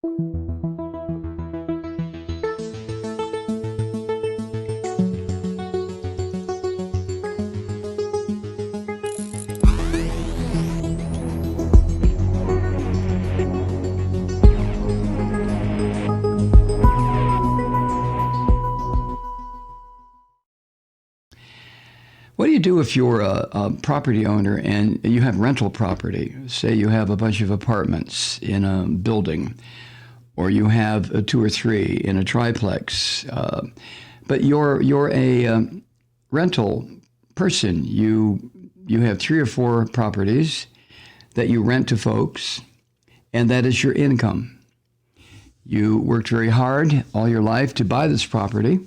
What do you do if you're a property owner and you have rental property? Say you have a bunch of apartments in a building, or you have two or three in a triplex, but you're a rental person. You have three or four properties that you rent to folks, and that is your income. You worked very hard all your life to buy this property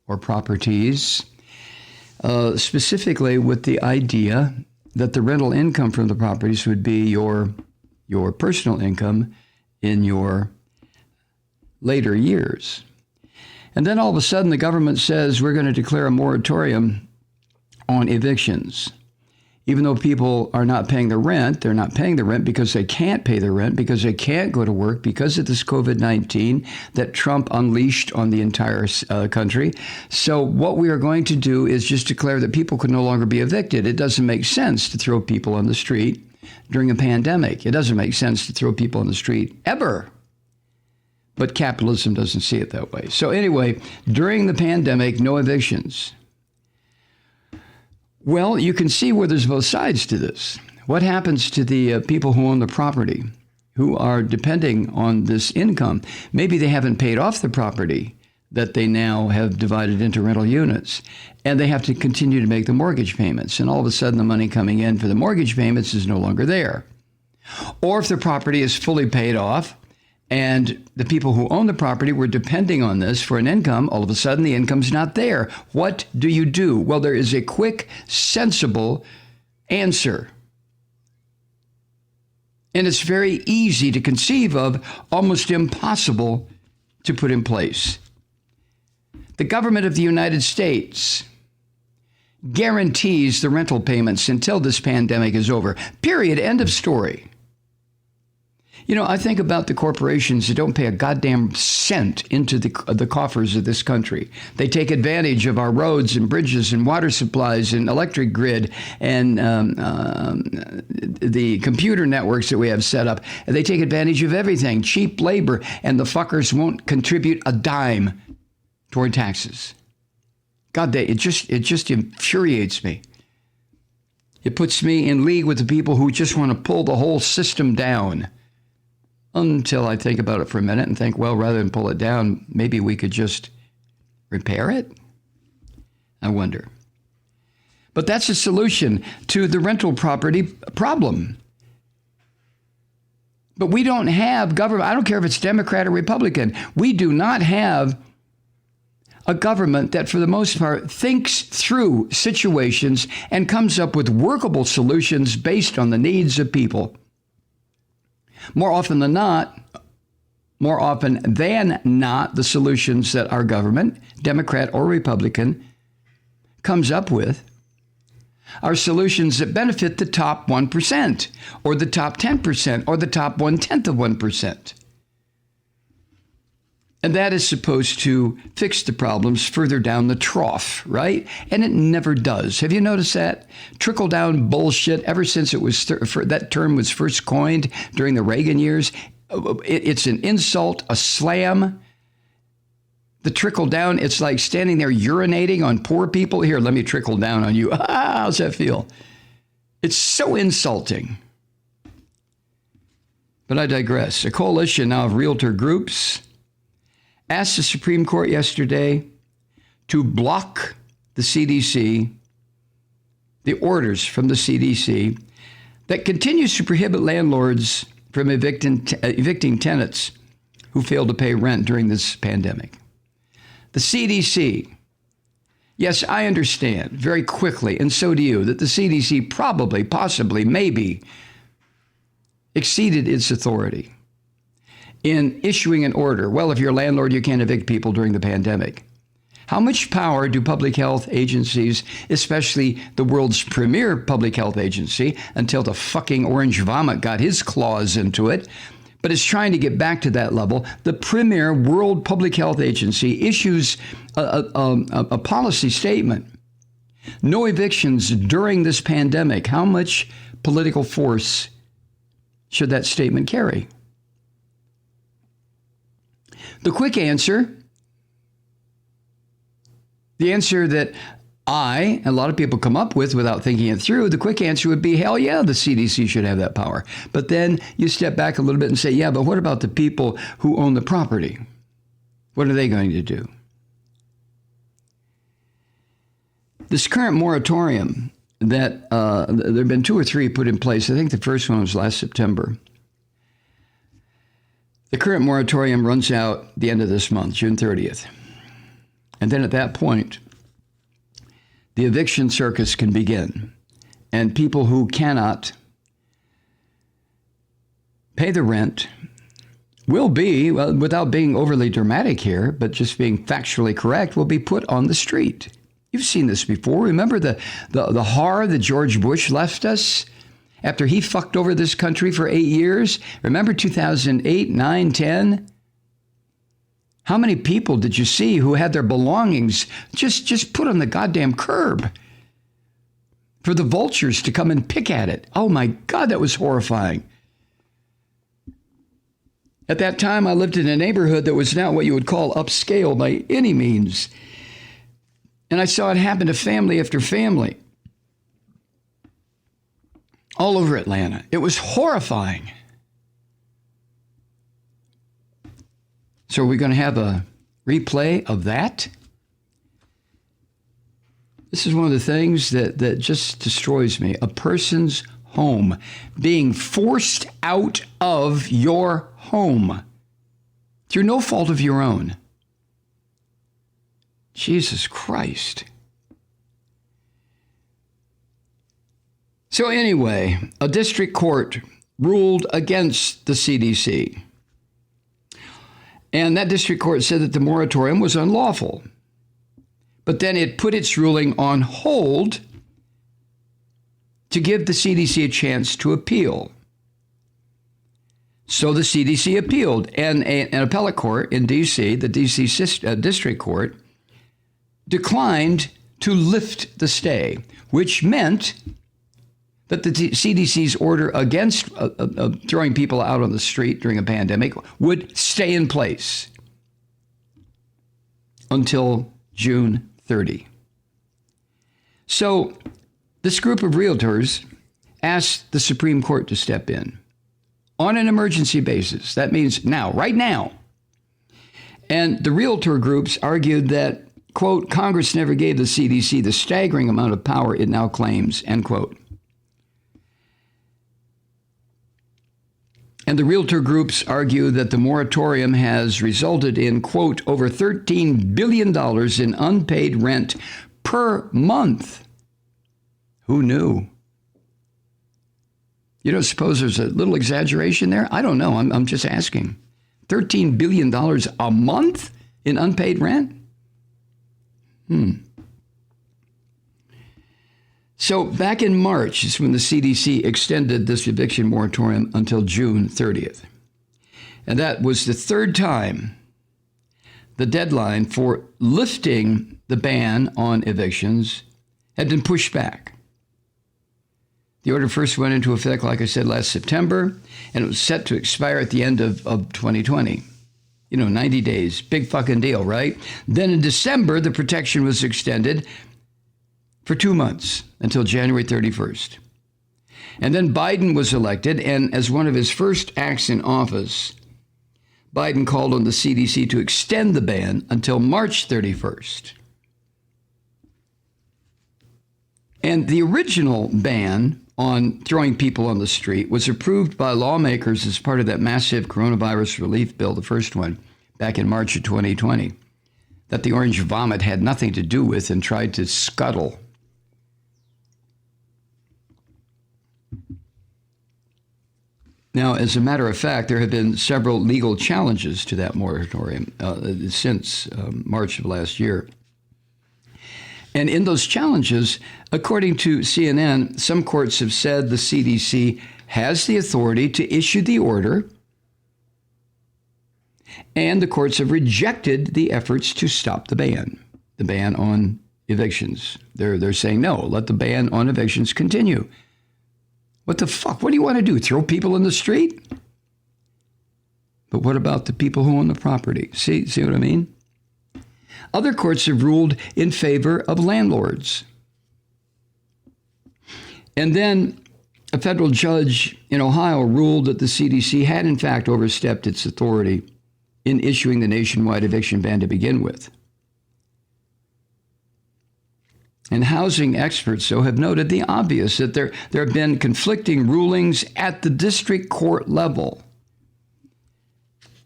or properties, specifically with the idea that the rental income from the properties would be your personal income in your later years. And then all of a sudden the government says we're going to declare a moratorium on evictions. Even though people are not paying the rent, they're not paying the rent because they can't pay the rent, because they can't go to work, because of this COVID-19 that Trump unleashed on the entire country. So what we are going to do is just declare that people can no longer be evicted. It doesn't make sense to throw people on the street during a pandemic. It doesn't make sense to throw people on the street ever. But capitalism doesn't see it that way. So anyway, during the pandemic, no evictions. Well, you can see where there's both sides to this. What happens to the people who own the property, who are depending on this income? Maybe they haven't paid off the property that they now have divided into rental units, and they have to continue to make the mortgage payments. And all of a sudden, the money coming in for the mortgage payments is no longer there. Or if the property is fully paid off, and the people who own the property were depending on this for an income, all of a sudden the income's not there. What do you do? Well, there is a quick, sensible answer. And it's very easy to conceive of, almost impossible to put in place. The government of the United States guarantees the rental payments until this pandemic is over. Period. End of story. You know, I think about the corporations that don't pay a goddamn cent into the coffers of this country. They take advantage of our roads and bridges and water supplies and electric grid and the computer networks that we have set up. And they take advantage of everything, cheap labor, and the fuckers won't contribute a dime toward taxes. God, it just infuriates me. It puts me in league with the people who just want to pull the whole system down. Until I think about it for a minute and think, well, rather than pull it down, maybe we could just repair it? I wonder. But that's a solution to the rental property problem. But we don't have government. I don't care if it's Democrat or Republican. We do not have a government that, for the most part, thinks through situations and comes up with workable solutions based on the needs of people. More often than not, the solutions that our government, Democrat or Republican, comes up with are solutions that benefit the top 1% or the top 10% or the top 1/10 of 1%. And that is supposed to fix the problems further down the trough, right? And it never does. Have you noticed that? Trickle-down bullshit, ever since it was that term was first coined during the Reagan years, it's an insult, a slam. The trickle-down, it's like standing there urinating on poor people. Here, let me trickle down on you. How's that feel? It's so insulting. But I digress. A coalition now of realtor groups asked the Supreme Court yesterday to block the CDC, the orders from the CDC that continues to prohibit landlords from evicting tenants who fail to pay rent during this pandemic. The CDC, yes, I understand very quickly, and so do you, that the CDC probably, possibly, maybe exceeded its authority in issuing an order. Well, if you're a landlord, you can't evict people during the pandemic. How much power do public health agencies, especially the world's premier public health agency, until the fucking orange vomit got his claws into it, but it's trying to get back to that level. The premier world public health agency issues a policy statement. No evictions during this pandemic. How much political force should that statement carry? The quick answer, the answer that a lot of people come up with without thinking it through, the quick answer would be, hell yeah, the CDC should have that power. But then you step back a little bit and say, yeah, but what about the people who own the property? What are they going to do? This current moratorium that there have been 2 or 3 put in place. I think the first one was last September. The current moratorium runs out the end of this month, June 30th. And then at that point, the eviction circus can begin. And people who cannot pay the rent will be, well, without being overly dramatic here, but just being factually correct, will be put on the street. You've seen this before. Remember the horror that George Bush left us after he fucked over this country for 8 years? Remember 2008, 9, 10? How many people did you see who had their belongings just put on the goddamn curb for the vultures to come and pick at it? Oh my God, that was horrifying. At that time, I lived in a neighborhood that was not what you would call upscale by any means. And I saw it happen to family after family all over Atlanta. It was horrifying. So are we going to have a replay of that? This is one of the things that just destroys me. A person's home, being forced out of your home through no fault of your own. Jesus Christ. So anyway, a district court ruled against the CDC. And that district court said that the moratorium was unlawful. But then it put its ruling on hold to give the CDC a chance to appeal. So the CDC appealed, and an appellate court in D.C., the D.C. District Court, declined to lift the stay, which meant that the CDC's order against throwing people out on the street during a pandemic would stay in place until June 30. So this group of realtors asked the Supreme Court to step in on an emergency basis. That means now, right now. And the realtor groups argued that, quote, Congress never gave the CDC the staggering amount of power it now claims, end quote. And the realtor groups argue that the moratorium has resulted in, quote, over $13 billion in unpaid rent per month. Who knew? You don't suppose there's a little exaggeration there? I don't know. I'm just asking. $13 billion a month in unpaid rent? So back in March is when the CDC extended this eviction moratorium until June 30th. And that was the third time the deadline for lifting the ban on evictions had been pushed back. The order first went into effect, like I said, last September, and it was set to expire at the end of 2020. 90 days, big fucking deal, right? Then in December, the protection was extended for 2 months until January 31st. And then Biden was elected, and as one of his first acts in office, Biden called on the CDC to extend the ban until March 31st. And the original ban on throwing people on the street was approved by lawmakers as part of that massive coronavirus relief bill, the first one, back in March of 2020, that the orange vomit had nothing to do with and tried to scuttle. Now, as a matter of fact, there have been several legal challenges to that moratorium since March of last year. And in those challenges, according to CNN, some courts have said the CDC has the authority to issue the order And the courts have rejected the efforts to stop the ban on evictions. They're saying, no, let the ban on evictions continue. What the fuck? What do you want to do? Throw people in the street? But what about the people who own the property? See what I mean? Other courts have ruled in favor of landlords. And then a federal judge in Ohio ruled that the CDC had in fact overstepped its authority in issuing the nationwide eviction ban to begin with. And housing experts, so, have noted the obvious, that there have been conflicting rulings at the district court level.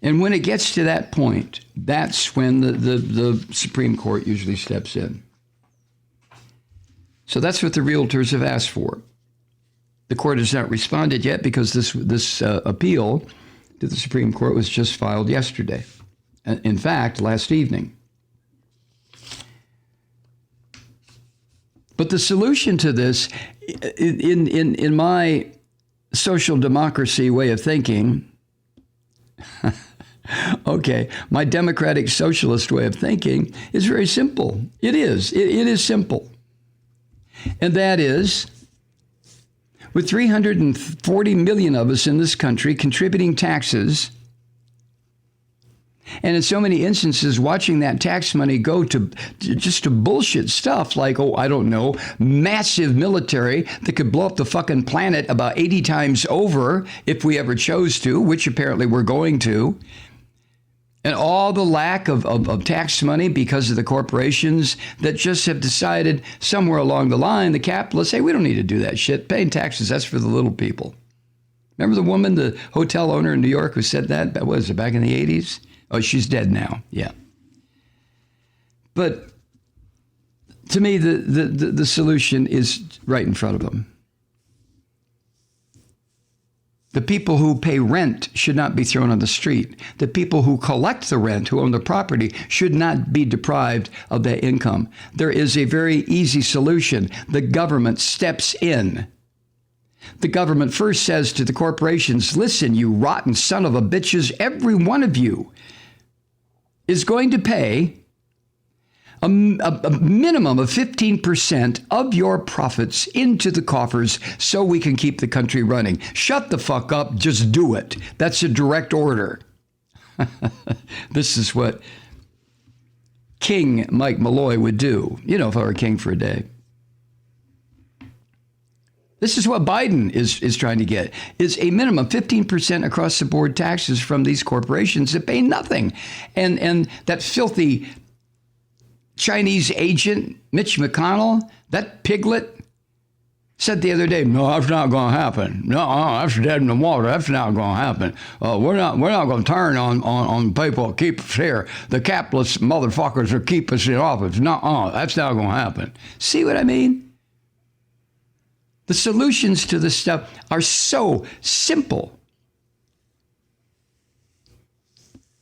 And when it gets to that point, that's when the Supreme Court usually steps in. So that's what the realtors have asked for. The court has not responded yet because this appeal to the Supreme Court was just filed yesterday. In fact, last evening. But the solution to this, in my social democracy way of thinking, okay, my democratic socialist way of thinking is very simple. It is. It is simple. And that is, with 340 million of us in this country contributing taxes, and in so many instances, watching that tax money go to bullshit stuff like, I don't know, massive military that could blow up the fucking planet about 80 times over if we ever chose to, which apparently we're going to. And all the lack of tax money because of the corporations that just have decided somewhere along the line, the capitalists, hey, we don't need to do that shit. Paying taxes, that's for the little people. Remember the woman, the hotel owner in New York who said that? What was it, back in the 80s? Oh, she's dead now. Yeah. But to me, the solution is right in front of them. The people who pay rent should not be thrown on the street. The people who collect the rent, who own the property, should not be deprived of their income. There is a very easy solution. The government steps in. The government first says to the corporations, listen, you rotten son of a bitches, every one of you is going to pay a minimum of 15% of your profits into the coffers so we can keep the country running. Shut the fuck up. Just do it. That's a direct order. This is what King Mike Malloy would do, if I were king for a day. This is what Biden is trying to get, is a minimum 15% across the board taxes from these corporations that pay nothing. And that filthy Chinese agent, Mitch McConnell, that piglet, said the other day, no, that's not going to happen. No, that's dead in the water. That's not going to happen. We're not going to turn on people that keep us here. The capitalist motherfuckers will keep us in office. No, that's not going to happen. See what I mean? The solutions to this stuff are so simple.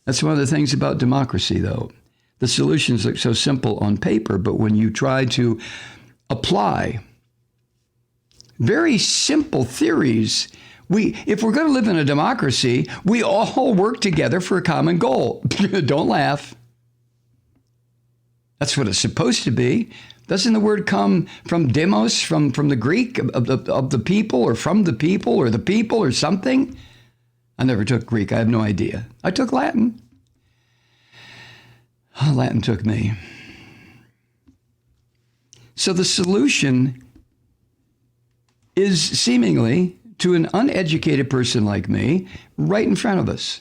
That's one of the things about democracy, though. The solutions look so simple on paper, but when you try to apply very simple theories, if we're going to live in a democracy, we all work together for a common goal. Don't laugh. That's what it's supposed to be. Doesn't the word come from demos, from the Greek, of the people, or from the people, or something? I never took Greek. I have no idea. I took Latin. Latin took me. So the solution is seemingly, to an uneducated person like me, right in front of us.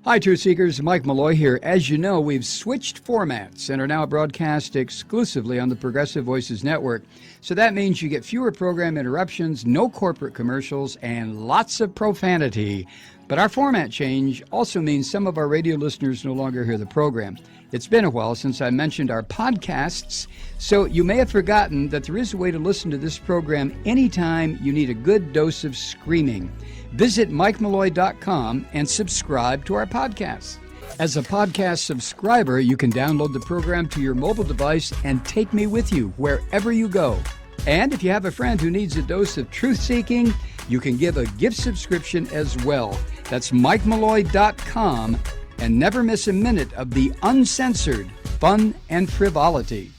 Hi, Truth Seekers. Mike Malloy here. As you know, we've switched formats and are now broadcast exclusively on the Progressive Voices Network. So that means you get fewer program interruptions, no corporate commercials, and lots of profanity. But our format change also means some of our radio listeners no longer hear the program. It's been a while since I mentioned our podcasts, so you may have forgotten that there is a way to listen to this program anytime you need a good dose of screaming. Visit MikeMalloy.com and subscribe to our podcasts. As a podcast subscriber, you can download the program to your mobile device and take me with you wherever you go. And if you have a friend who needs a dose of truth-seeking, You can give a gift subscription as well. That's MikeMalloy.com, and never miss a minute of the uncensored fun and frivolity.